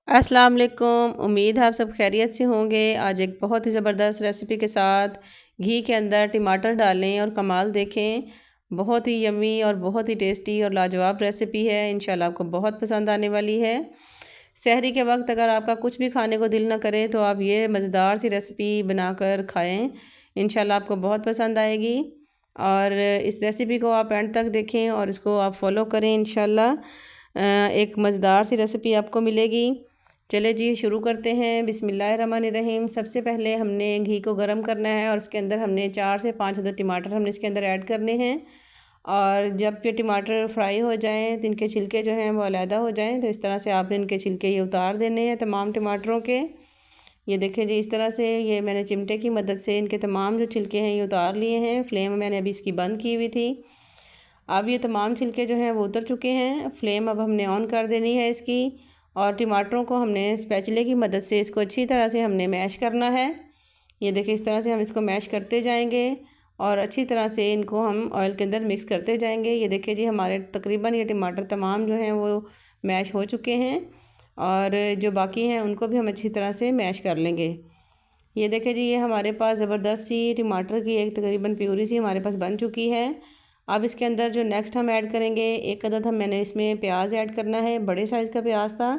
अस्सलाम वालेकुम। उम्मीद है आप सब खैरियत से होंगे। आज एक बहुत ही ज़बरदस्त रेसिपी के साथ घी के अंदर टमाटर डालें और कमाल देखें। बहुत ही यम्मी और बहुत ही टेस्टी और लाजवाब रेसिपी है। इंशाल्लाह आपको बहुत पसंद आने वाली है। सहरी के वक्त अगर आपका कुछ भी खाने को दिल ना करे तो आप ये मज़ेदार सी रेसिपी बनाकर खाएँ। इंशाल्लाह आपको बहुत पसंद आएगी। और इस रेसिपी को आप एंड तक देखें और इसको आप फॉलो करें। इंशाल्लाह एक मज़ेदार सी रेसिपी आपको मिलेगी। चले जी शुरू करते हैं। बिस्मिल्लाहिर्रहमानिर्रहीम। सबसे पहले हमने घी को गर्म करना है और उसके अंदर हमने 4 से 5 अदद टमाटर हमने इसके अंदर ऐड करने हैं। और जब ये टमाटर फ्राई हो जाएं तो इनके छिलके जो हैं वो अलहदा हो जाएं, तो इस तरह से आपने इनके छिलके ये उतार देने हैं तमाम टमाटरों के। ये देखें जी, इस तरह से ये मैंने चिमटे की मदद से इनके तमाम जो छिलके हैं ये उतार लिए हैं। फ्लेम मैंने अभी इसकी बंद की हुई थी। अब ये तमाम छिलके जो हैं वो उतर चुके हैं। फ्लेम अब हमने ऑन कर देनी है इसकी। और टमाटरों को हमने स्पैचुले की मदद से इसको अच्छी तरह से हमने मैश करना है। ये देखिए, इस तरह से हम इसको मैश करते जाएंगे और अच्छी तरह से इनको हम ऑयल के अंदर मिक्स करते जाएंगे। ये देखिए जी, हमारे तकरीबन ये टमाटर तमाम जो हैं वो मैश हो चुके हैं और जो बाकी हैं उनको भी हम अच्छी तरह से मैश कर लेंगे। ये देखिए जी, ये हमारे पास ज़बरदस्त सी टमाटर की एक तकरीबन प्यूरी सी हमारे पास बन चुकी है। अब इसके अंदर जो नेक्स्ट हम ऐड करेंगे, एक अदद मैंने इसमें प्याज ऐड करना है। बड़े साइज़ का प्याज था,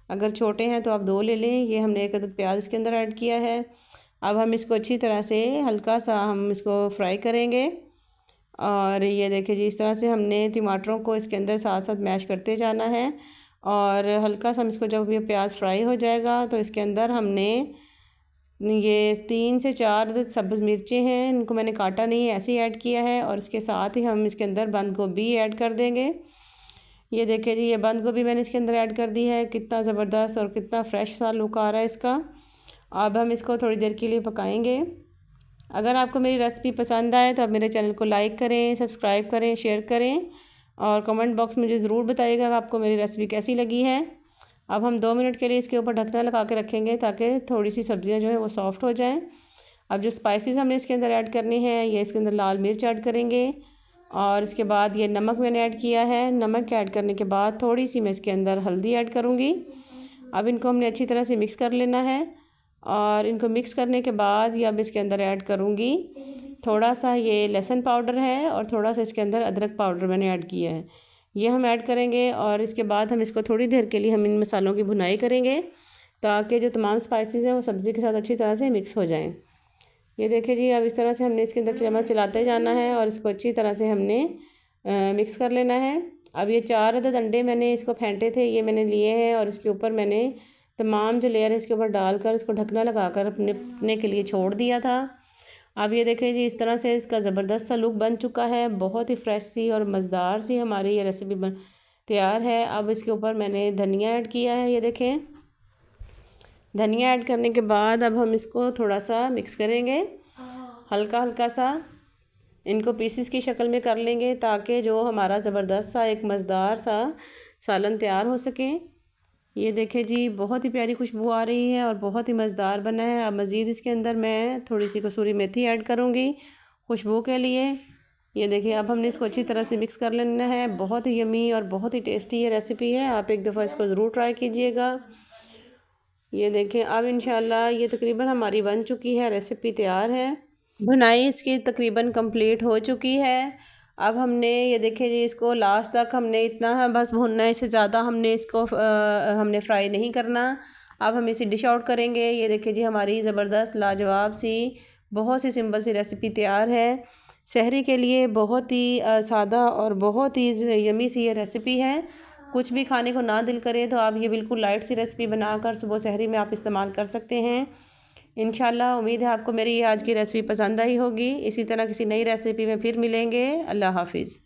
अगर छोटे हैं तो आप 2 ले लें। ये हमने एक अदद प्याज इसके अंदर ऐड किया है। अब हम इसको अच्छी तरह से हल्का सा हम इसको फ्राई करेंगे। और ये देखिए जी, इस तरह से हमने टमाटरों को इसके अंदर साथ साथ मैश करते जाना है। और हल्का सा हम इसको, जब ये प्याज फ्राई हो जाएगा तो इसके अंदर हमने ये 3 से 4 सब्ज़ मिर्चें हैं, इनको मैंने काटा नहीं है, ऐसे ही ऐड किया है। और इसके साथ ही हम इसके अंदर बंद गोभी ऐड कर देंगे। ये देखिए जी, ये बंद गोभी मैंने इसके अंदर ऐड कर दी है। कितना ज़बरदस्त और कितना फ्रेश सा लुक आ रहा है इसका। अब हम इसको थोड़ी देर के लिए पकाएंगे। अगर आपको मेरी रेसिपी पसंद आए तो आप मेरे चैनल को लाइक करें, सब्सक्राइब करें, शेयर करें और कमेंट बॉक्स में मुझे ज़रूर बताइएगा कि आपको मेरी रेसिपी कैसी लगी है। अब हम 2 मिनट के लिए इसके ऊपर ढकना लगा के रखेंगे ताकि थोड़ी सी सब्ज़ियाँ जो हैं वो सॉफ्ट हो जाएं। अब जो स्पाइसेस हमने इसके अंदर ऐड करनी है, ये इसके अंदर लाल मिर्च ऐड करेंगे और इसके बाद ये नमक मैंने ऐड किया है। नमक ऐड करने के बाद थोड़ी सी मैं इसके अंदर हल्दी ऐड करूँगी। अब इनको हमने अच्छी तरह से मिक्स कर लेना है। और इनको मिक्स करने के बाद ये अब इसके अंदर ऐड करूँगी थोड़ा सा ये लहसुन पाउडर है और थोड़ा सा इसके अंदर अदरक पाउडर मैंने ऐड किया है। ये हम ऐड करेंगे और इसके बाद हम इसको थोड़ी देर के लिए हम इन मसालों की भुनाई करेंगे ताकि जो तमाम स्पाइसेस हैं वो सब्ज़ी के साथ अच्छी तरह से मिक्स हो जाएं। ये देखिए जी, अब इस तरह से हमने इसके अंदर चम्मच चलाते जाना है और इसको अच्छी तरह से हमने मिक्स कर लेना है। अब ये 4 अदद अंडे मैंने इसको फेंटे थे, ये मैंने लिए हैं और इसके ऊपर मैंने तमाम जो लेयर है इसके ऊपर डालकर इसको ढकना लगाकर अपने के लिए छोड़ दिया था। अब ये देखें जी, इस तरह से इसका ज़बरदस्त सा लुक बन चुका है। बहुत ही फ्रेश सी और मज़ेदार सी हमारी ये रेसिपी तैयार है। अब इसके ऊपर मैंने धनिया ऐड किया है। ये देखें, धनिया ऐड करने के बाद अब हम इसको थोड़ा सा मिक्स करेंगे, हल्का हल्का सा इनको पीसेस की शक्ल में कर लेंगे ताकि जो हमारा ज़बरदस्त सा एक मज़ेदार सा सालन तैयार हो सके। ये देखें जी, बहुत ही प्यारी खुशबू आ रही है और बहुत ही मज़ेदार बना है। अब मज़ीद इसके अंदर मैं थोड़ी सी कसूरी मेथी ऐड करूँगी खुशबू के लिए। ये देखिए, अब हमने इसको अच्छी तरह से मिक्स कर लेना है। बहुत ही यमी और बहुत ही टेस्टी ये रेसिपी है। आप एक दफ़ा इसको ज़रूर ट्राई कीजिएगा। ये देखें, अब इंशाल्लाह ये तकरीबन हमारी बन चुकी है, रेसिपी तैयार है। भुनाई इसकी तकरीबन कंप्लीट हो चुकी है। अब हमने ये देखें जी, इसको लास्ट तक हमने इतना बस भुनना है, इससे ज़्यादा हमने इसको हमने फ्राई नहीं करना। अब हम इसे डिश आउट करेंगे। ये देखें जी, हमारी ज़बरदस्त लाजवाब सी बहुत सी सिंपल सी रेसिपी तैयार है। सहरी के लिए बहुत ही सादा और बहुत ही यमी सी ये रेसिपी है। कुछ भी खाने को ना दिल करे तो आप ये बिल्कुल लाइट सी रेसिपी बनाकर सुबह सहरी में आप इस्तेमाल कर सकते हैं। इंशाल्लाह उम्मीद है आपको मेरी आज की रेसिपी पसंद आई होगी। इसी तरह किसी नई रेसिपी में फिर मिलेंगे। अल्लाह हाफिज़।